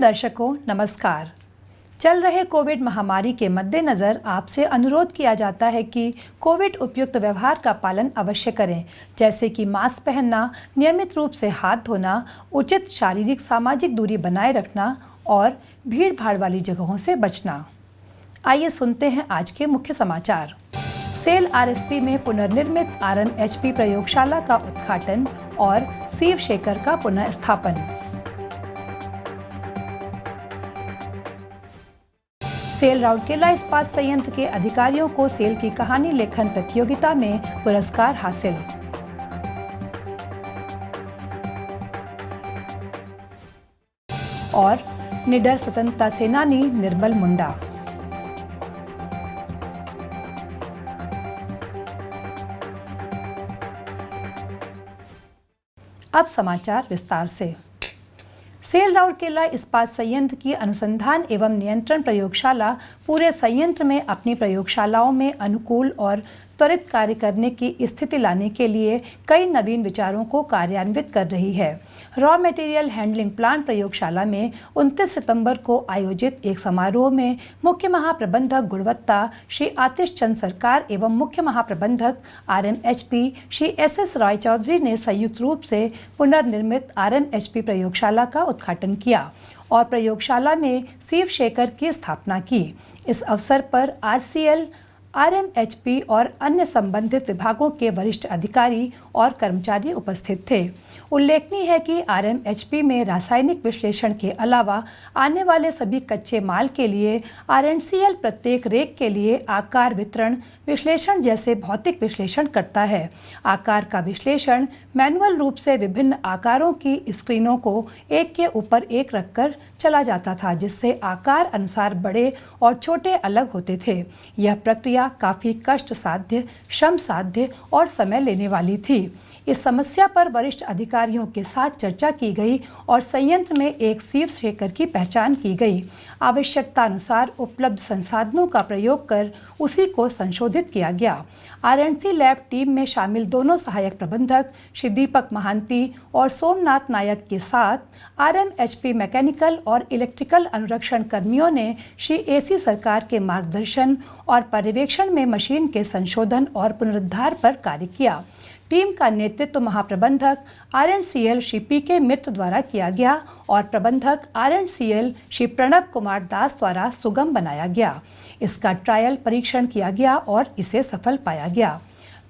दर्शकों नमस्कार। चल रहे कोविड महामारी के मद्देनज़र आपसे अनुरोध किया जाता है कि कोविड उपयुक्त व्यवहार का पालन अवश्य करें, जैसे कि मास्क पहनना, नियमित रूप से हाथ धोना, उचित शारीरिक सामाजिक दूरी बनाए रखना और भीड़ भाड़ वाली जगहों से बचना। आइए सुनते हैं आज के मुख्य समाचार। सेल आरएसपी में पुनर्निर्मित आरएमएचपी प्रयोगशाला का उद्घाटन और शिवशेखर का पुनः स्थापन। सेल राउरकेला इस्पात संयंत्र के अधिकारियों को सेल की कहानी लेखन प्रतियोगिता में पुरस्कार हासिल। और निडर स्वतंत्रता सेनानी निर्मल मुंडा। अब समाचार विस्तार से। सेल राउरकेला इस्पात संयंत्र की अनुसंधान एवं नियंत्रण प्रयोगशाला पूरे संयंत्र में अपनी प्रयोगशालाओं में अनुकूल और त्वरित कार्य करने की स्थिति लाने के लिए कई नवीन विचारों को कार्यान्वित कर रही है। रॉ मटेरियल हैंडलिंग प्लांट प्रयोगशाला में 29 सितंबर को आयोजित एक समारोह में मुख्य महाप्रबंधक गुणवत्ता श्री आतिश चंद सरकार एवं मुख्य महाप्रबंधक आरएमएचपी श्री एसएस राय चौधरी ने संयुक्त रूप से पुनर्निर्मित आरएमएचपी प्रयोगशाला का उद्घाटन किया और प्रयोगशाला में शिवशेखर की स्थापना की। इस अवसर पर आरसीएल, आरएमएचपी और अन्य संबंधित विभागों के वरिष्ठ अधिकारी और कर्मचारी उपस्थित थे। उल्लेखनीय है कि आरएमएचपी में रासायनिक विश्लेषण के अलावा आने वाले सभी कच्चे माल के लिए आरएनसीएल प्रत्येक रेक के लिए आकार वितरण विश्लेषण जैसे भौतिक विश्लेषण करता है। आकार का विश्लेषण मैनुअल रूप से विभिन्न आकारों की स्क्रीनों को एक के ऊपर एक रखकर चला जाता था, जिससे आकार अनुसार बड़े और छोटे अलग होते थे। यह प्रक्रिया काफ़ी कष्ट साध्य, श्रम साध्य और समय लेने वाली थी। इस समस्या पर वरिष्ठ अधिकारियों के साथ चर्चा की गई और संयंत्र में एक शिवशेखर की पहचान की गई। आवश्यकता अनुसार उपलब्ध संसाधनों का प्रयोग कर उसी को संशोधित किया गया। आरएनसी लैब टीम में शामिल दोनों सहायक प्रबंधक श्री दीपक महांती और सोमनाथ नायक के साथ आरएमएचपी मैकेनिकल और इलेक्ट्रिकल अनुरक्षण कर्मियों ने श्री एसी सरकार के मार्गदर्शन और पर्यवेक्षण में मशीन के संशोधन और पुनरुद्धार पर कार्य किया। टीम का नेतृत्व महाप्रबंधक आरएनसीएल श्री पीके मित्र द्वारा किया गया और प्रबंधक आरएनसीएल श्री प्रणव कुमार दास द्वारा सुगम बनाया गया। इसका ट्रायल परीक्षण किया गया और इसे सफल पाया गया।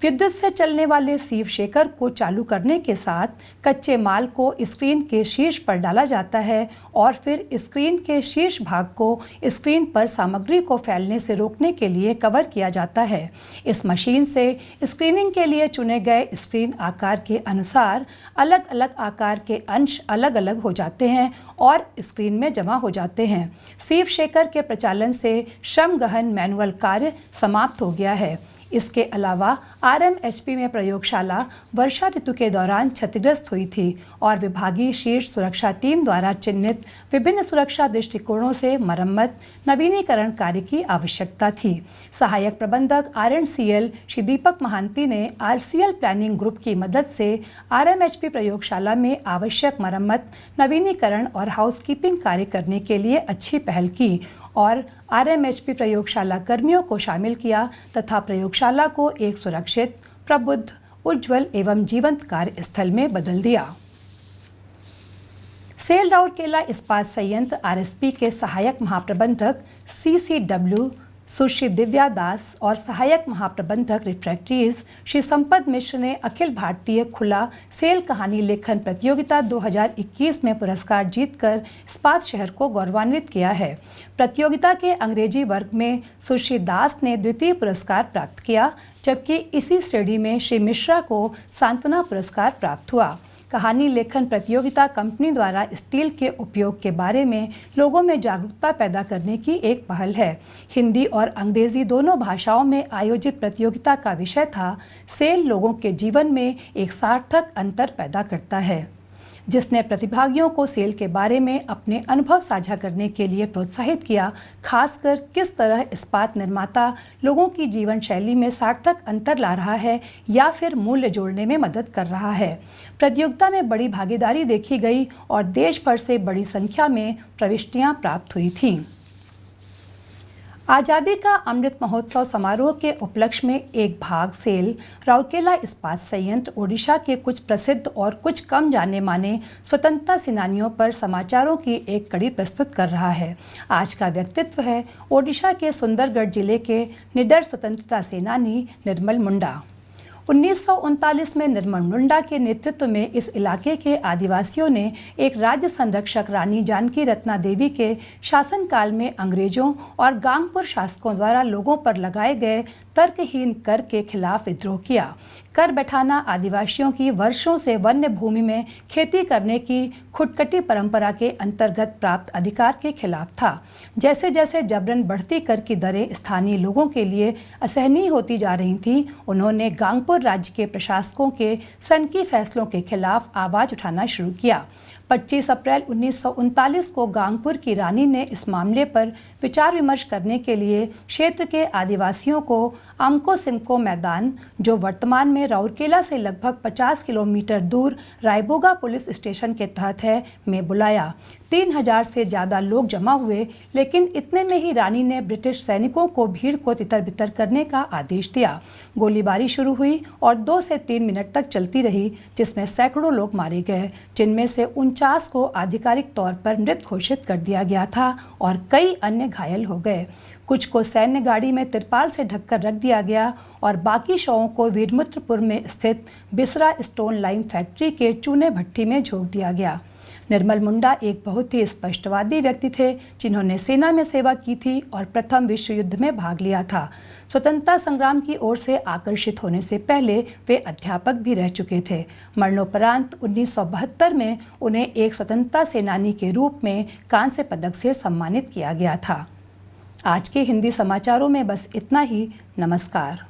विद्युत से चलने वाले शिवशेखर को चालू करने के साथ कच्चे माल को स्क्रीन के शीर्ष पर डाला जाता है और फिर स्क्रीन के शीर्ष भाग को स्क्रीन पर सामग्री को फैलने से रोकने के लिए कवर किया जाता है। इस मशीन से स्क्रीनिंग के लिए चुने गए स्क्रीन आकार के अनुसार अलग अलग आकार के अंश अलग अलग हो जाते हैं और स्क्रीन में जमा हो जाते हैं। शिवशेखर के प्रचालन से श्रम गहन मैनुअल कार्य समाप्त हो गया है। इसके अलावा आरएमएचपी में प्रयोगशाला वर्षा ऋतु के दौरान क्षतिग्रस्त हुई थी और विभागीय शीर्ष सुरक्षा टीम द्वारा चिन्हित विभिन्न सुरक्षा दृष्टिकोणों से मरम्मत नवीनीकरण कार्य की आवश्यकता थी। सहायक प्रबंधक आरएनसीएल श्री दीपक महांती ने आरसीएल प्लानिंग ग्रुप की मदद से आरएमएचपी प्रयोगशाला में आवश्यक मरम्मत, नवीनीकरण और हाउसकीपिंग कार्य करने के लिए अच्छी पहल की और आरएमएचपी प्रयोगशाला कर्मियों को शामिल किया तथा प्रयोगशाला को एक सुरक्षित, प्रबुद्ध, उज्ज्वल एवं जीवंत कार्य स्थल में बदल दिया। सेल राउरकेला इस्पात संयंत्र आरएसपी के सहायक महाप्रबंधक सीसीडब्ल्यू सुश्री दिव्या दास और सहायक महाप्रबंधक रिफ्रैक्टरीज श्री संपद मिश्र ने अखिल भारतीय खुला सेल कहानी लेखन प्रतियोगिता 2021 में पुरस्कार जीतकर इस्पात शहर को गौरवान्वित किया है। प्रतियोगिता के अंग्रेजी वर्ग में सुश्री दास ने द्वितीय पुरस्कार प्राप्त किया, जबकि इसी श्रेणी में श्री मिश्रा को सांत्वना पुरस्कार प्राप्त हुआ। कहानी लेखन प्रतियोगिता कंपनी द्वारा स्टील के उपयोग के बारे में लोगों में जागरूकता पैदा करने की एक पहल है। हिंदी और अंग्रेजी दोनों भाषाओं में आयोजित प्रतियोगिता का विषय था, सेल लोगों के जीवन में एक सार्थक अंतर पैदा करता है। जिसने प्रतिभागियों को सेल के बारे में अपने अनुभव साझा करने के लिए प्रोत्साहित किया, खासकर किस तरह इस्पात निर्माता लोगों की जीवन शैली में सार्थक अंतर ला रहा है या फिर मूल्य जोड़ने में मदद कर रहा है। प्रतियोगिता में बड़ी भागीदारी देखी गई और देश भर से बड़ी संख्या में प्रविष्टियां प्राप्त हुई थीं। आज़ादी का अमृत महोत्सव समारोह के उपलक्ष्य में एक भाग सेल राउरकेला इस्पात संयंत्र ओडिशा के कुछ प्रसिद्ध और कुछ कम जाने माने स्वतंत्रता सेनानियों पर समाचारों की एक कड़ी प्रस्तुत कर रहा है। आज का व्यक्तित्व है ओडिशा के सुंदरगढ़ जिले के निडर स्वतंत्रता सेनानी निर्मल मुंडा। 1939 में निर्मल मुंडा के नेतृत्व में इस इलाके के आदिवासियों ने एक राज्य संरक्षक रानी जानकी रत्ना देवी के शासनकाल में अंग्रेजों और गांगपुर शासकों द्वारा लोगों पर लगाए गए तर्कहीन कर के खिलाफ विद्रोह किया। कर बैठाना आदिवासियों की वर्षों से वन्य भूमि में खेती करने की खुटकटी परंपरा के अंतर्गत प्राप्त अधिकार के खिलाफ था। जैसे जैसे जबरन बढ़ती कर की दरें स्थानीय लोगों के लिए असहनीय होती जा रही थीं, उन्होंने गांगपुर राज्य के प्रशासकों के सनकी फैसलों के खिलाफ आवाज उठाना शुरू किया। 25 अप्रैल 1939 को गांगपुर की रानी ने इस मामले पर विचार विमर्श करने के लिए क्षेत्र के आदिवासियों को आमको सिमको मैदान, जो वर्तमान में राउरकेला से लगभग 50 किलोमीटर दूर रायबोगा पुलिस स्टेशन के तहत है, में बुलाया। 3000 से ज़्यादा लोग जमा हुए, लेकिन इतने में ही रानी ने ब्रिटिश सैनिकों को भीड़ को तितर बितर करने का आदेश दिया। गोलीबारी शुरू हुई और 2 से 3 मिनट तक चलती रही, जिसमें सैकड़ों लोग मारे गए, जिनमें से 49 को आधिकारिक तौर पर मृत घोषित कर दिया गया था और कई अन्य घायल हो गए। कुछ को सैन्य गाड़ी में तिरपाल से ढककर रख दिया गया और बाकी शवों को वीरमुत्रपुर में स्थित बिसरा स्टोन लाइम फैक्ट्री के चूने भट्टी में झोंक दिया गया। निर्मल मुंडा एक बहुत ही स्पष्टवादी व्यक्ति थे, जिन्होंने सेना में सेवा की थी और प्रथम विश्व युद्ध में भाग लिया था। स्वतंत्रता संग्राम की ओर से आकर्षित होने से पहले वे अध्यापक भी रह चुके थे। मरणोपरांत 1972 में उन्हें एक स्वतंत्रता सेनानी के रूप में कांस्य पदक से सम्मानित किया गया था। आज के हिंदी समाचारों में बस इतना ही। नमस्कार।